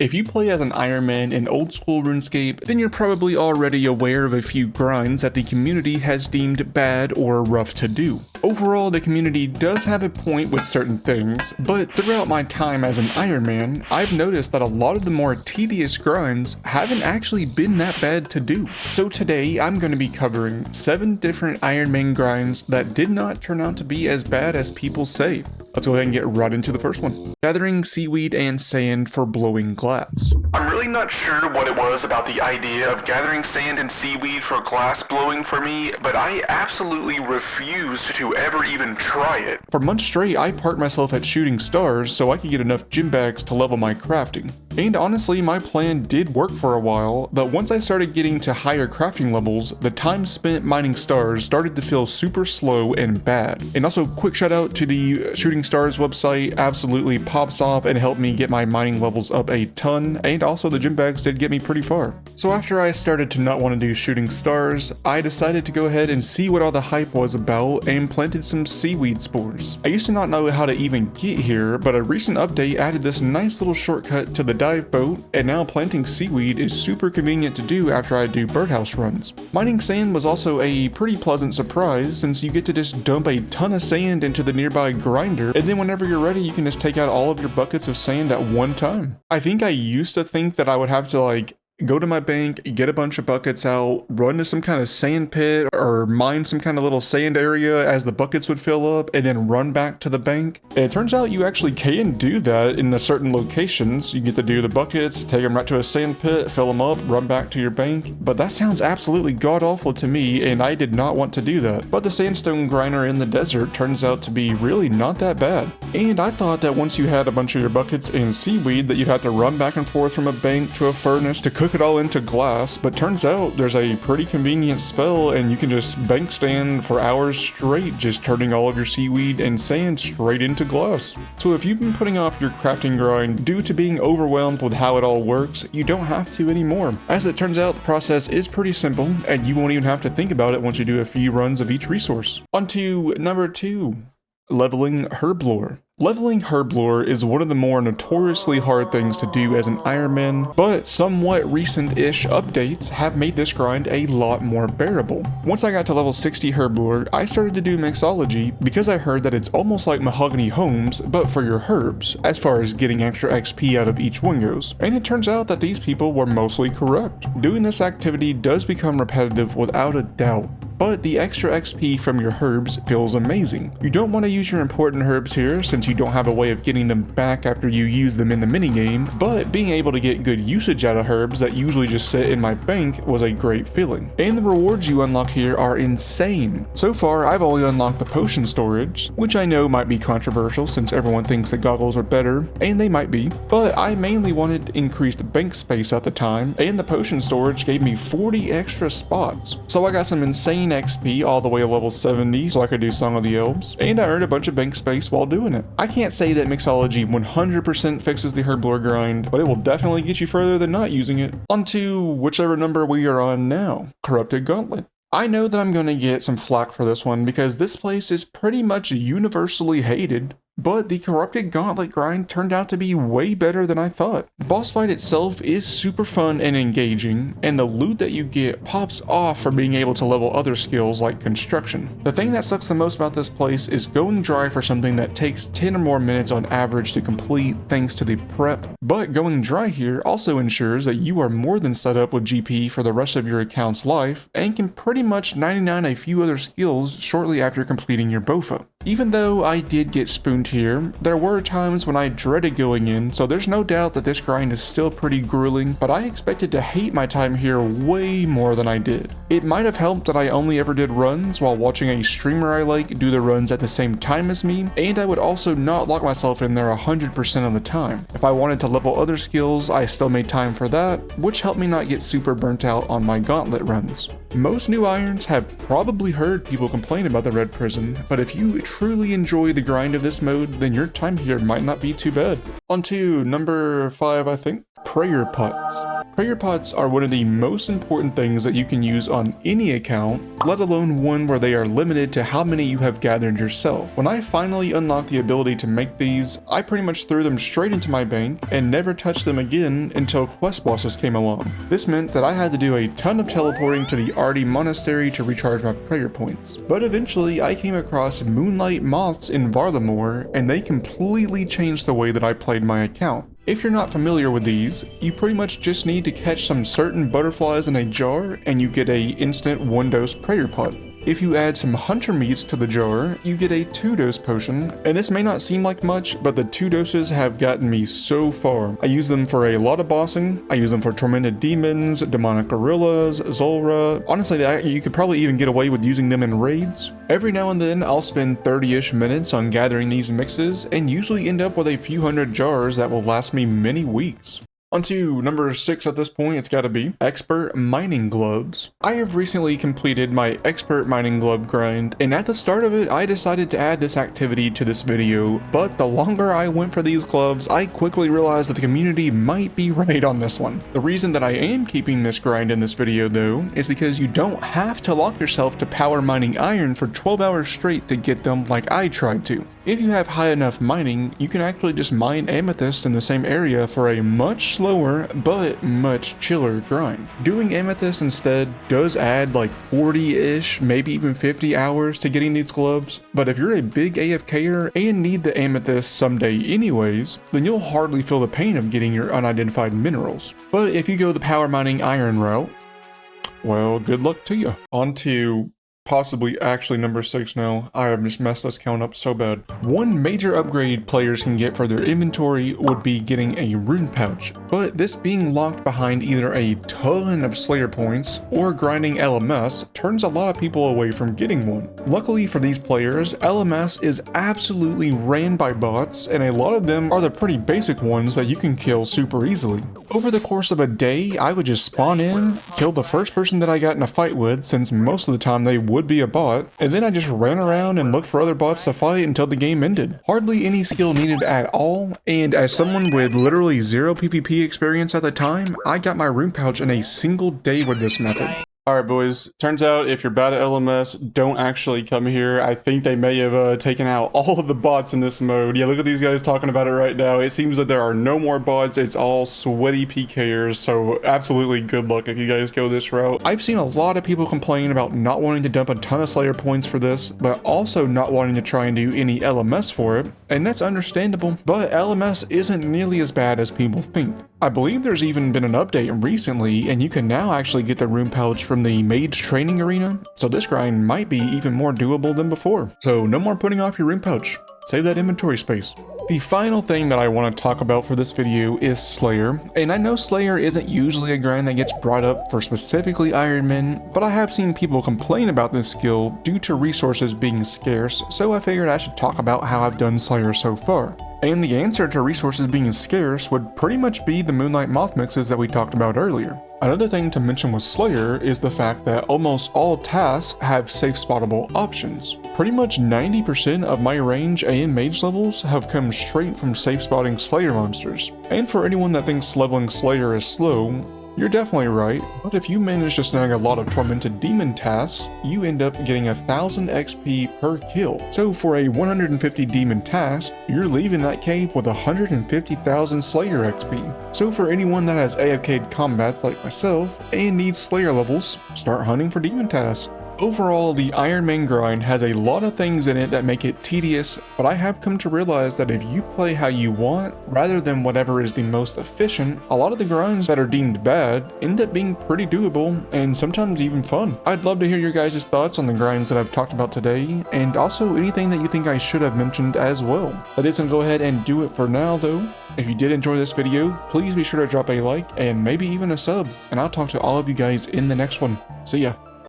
If you play as an Ironman in old school RuneScape, then you're probably already aware of a few grinds that the community has deemed bad or rough to do. Overall, the community does have a point with certain things, but throughout my time as an Ironman, I've noticed that a lot of the more tedious grinds haven't actually been that bad to do. So today, I'm going to be covering 7 different Ironman grinds that did not turn out to be as bad as people say. Let's go ahead and get right into the first one. Gathering seaweed and sand for blowing glass. I'm really not sure what it was about the idea of gathering sand and seaweed for glass blowing for me, but I absolutely refused to ever even try it. For months straight, I parked myself at shooting stars so I could get enough gym bags to level my crafting. And honestly, my plan did work for a while, but once I started getting to higher crafting levels, the time spent mining stars started to feel super slow and bad. And also, quick shout out to the Shooting Stars website, absolutely pops off and helped me get my mining levels up a ton, and also the gym bags did get me pretty far. So after I started to not want to do shooting stars, I decided to go ahead and see what all the hype was about and planted some seaweed spores. I used to not know how to even get here, but a recent update added this nice little shortcut to the dive boat, and now planting seaweed is super convenient to do after I do birdhouse runs. Mining sand was also a pretty pleasant surprise since you get to just dump a ton of sand into the nearby grinder, and then whenever you're ready you can just take out all of your buckets of sand at one time. I think I used to think that I would have to go to my bank, get a bunch of buckets out, run to some kind of sand pit or mine some kind of little sand area as the buckets would fill up, and then run back to the bank. And it turns out you actually can do that in certain locations. You get to do the buckets, take them right to a sand pit, fill them up, run back to your bank. But that sounds absolutely god-awful to me, and I did not want to do that. But the sandstone grinder in the desert turns out to be really not that bad. And I thought that once you had a bunch of your buckets and seaweed that you'd have to run back and forth from a bank to a furnace to cook it all into glass, but turns out there's a pretty convenient spell and you can just bank stand for hours straight, just turning all of your seaweed and sand straight into glass. So if you've been putting off your crafting grind due to being overwhelmed with how it all works, you don't have to anymore. As it turns out, the process is pretty simple and you won't even have to think about it once you do a few runs of each resource. On to number 2. Leveling herblore. Leveling herblore is one of the more notoriously hard things to do as an Ironman, but somewhat recent-ish updates have made this grind a lot more bearable. Once I got to level 60 herblore, I started to do mixology because I heard that it's almost like mahogany homes, but for your herbs, as far as getting extra XP out of each one goes. And it turns out that these people were mostly correct. Doing this activity does become repetitive without a doubt, but the extra XP from your herbs feels amazing. You don't want to use your important herbs here since you don't have a way of getting them back after you use them in the minigame, but being able to get good usage out of herbs that usually just sit in my bank was a great feeling. And the rewards you unlock here are insane. So far, I've only unlocked the potion storage, which I know might be controversial since everyone thinks that goggles are better, and they might be, but I mainly wanted increased bank space at the time, and the potion storage gave me 40 extra spots. So I got some insane XP all the way to level 70 so I could do Song of the Elves, and I earned a bunch of bank space while doing it. I can't say that mixology 100% fixes the herblore grind, but it will definitely get you further than not using it. On to whichever number we are on now, Corrupted Gauntlet. I know that I'm going to get some flack for this one because this place is pretty much universally hated, but the Corrupted Gauntlet grind turned out to be way better than I thought. The boss fight itself is super fun and engaging, and the loot that you get pops off for being able to level other skills like construction. The thing that sucks the most about this place is going dry for something that takes 10 or more minutes on average to complete thanks to the prep, but going dry here also ensures that you are more than set up with GP for the rest of your account's life, and can pretty much 99 a few other skills shortly after completing your BOFA. Even though I did get spooned here, there were times when I dreaded going in, so there's no doubt that this grind is still pretty grueling, but I expected to hate my time here way more than I did. It might have helped that I only ever did runs while watching a streamer I like do the runs at the same time as me, and I would also not lock myself in there 100% of the time. If I wanted to level other skills, I still made time for that, which helped me not get super burnt out on my gauntlet runs. Most new irons have probably heard people complain about the red prison, but if you truly enjoy the grind of this mode, then your time here might not be too bad. On to number 5, I think. Prayer putts. Prayer pots are one of the most important things that you can use on any account, let alone one where they are limited to how many you have gathered yourself. When I finally unlocked the ability to make these, I pretty much threw them straight into my bank and never touched them again until quest bosses came along. This meant that I had to do a ton of teleporting to the Ardi Monastery to recharge my prayer points. But eventually I came across moonlight moths in Varlamore, and they completely changed the way that I played my account. If you're not familiar with these, you pretty much just need to catch some certain butterflies in a jar and you get a instant 1-dose prayer pot. If you add some hunter meats to the jar, you get a 2-dose potion, and this may not seem like much, but the 2 doses have gotten me so far. I use them for a lot of bossing, I use them for tormented demons, demonic gorillas, Zulra. Honestly, you could probably even get away with using them in raids. Every now and then I'll spend 30-ish minutes on gathering these mixes, and usually end up with a few hundred jars that will last me many weeks. On to number 6 at this point, it's gotta be Expert Mining Gloves. I have recently completed my Expert Mining Glove grind, and at the start of it, I decided to add this activity to this video, but the longer I went for these gloves, I quickly realized that the community might be right on this one. The reason that I am keeping this grind in this video though, is because you don't have to lock yourself to power mining iron for 12 hours straight to get them like I tried to. If you have high enough mining, you can actually just mine amethyst in the same area for a much slower but much chiller grind. Doing amethyst instead does add like 40-ish, maybe even 50 hours to getting these gloves, but if you're a big AFKer and need the amethyst someday anyways, then you'll hardly feel the pain of getting your unidentified minerals. But if you go the power mining iron route, well, good luck to you. On to possibly actually number 6 now. I have just messed this count up so bad. One major upgrade players can get for their inventory would be getting a rune pouch, but this being locked behind either a ton of Slayer points or grinding LMS turns a lot of people away from getting one. Luckily for these players, LMS is absolutely ran by bots, and a lot of them are the pretty basic ones that you can kill super easily. Over the course of a day, I would just spawn in, kill the first person that I got in a fight with, since most of the time they would be a bot, and then I just ran around and looked for other bots to fight until the game ended. Hardly any skill needed at all, and as someone with literally 0 PvP experience at the time, I got my rune pouch in a single day with this method. Alright boys, turns out if you're bad at LMS, don't actually come here. I think they may have taken out all of the bots in this mode. Yeah, look at these guys talking about it right now. It seems that there are no more bots, it's all sweaty PKers, so absolutely good luck if you guys go this route. I've seen a lot of people complain about not wanting to dump a ton of Slayer points for this, but also not wanting to try and do any LMS for it, and that's understandable, but LMS isn't nearly as bad as people think. I believe there's even been an update recently, and you can now actually get the rune pouch from the Mage Training Arena, so this grind might be even more doable than before. So no more putting off your rune pouch, save that inventory space. The final thing that I want to talk about for this video is Slayer, and I know Slayer isn't usually a grind that gets brought up for specifically Ironman, but I have seen people complain about this skill due to resources being scarce, so I figured I should talk about how I've done Slayer so far. And the answer to resources being scarce would pretty much be the Moonlight Moth mixes that we talked about earlier. Another thing to mention with Slayer is the fact that almost all tasks have safe spottable options. Pretty much 90% of my range and mage levels have come straight from safe spotting Slayer monsters. And for anyone that thinks leveling Slayer is slow, you're definitely right, but if you manage to snag a lot of tormented demon tasks, you end up getting 1000 XP per kill. So for a 150 demon task, you're leaving that cave with 150,000 Slayer XP. So for anyone that has AFK'd combats like myself and needs Slayer levels, start hunting for demon tasks. Overall, the Ironman grind has a lot of things in it that make it tedious, but I have come to realize that if you play how you want, rather than whatever is the most efficient, a lot of the grinds that are deemed bad end up being pretty doable and sometimes even fun. I'd love to hear your guys' thoughts on the grinds that I've talked about today, and also anything that you think I should have mentioned as well. That is going to go ahead and do it for now though. If you did enjoy this video, please be sure to drop a like and maybe even a sub, and I'll talk to all of you guys in the next one. See ya.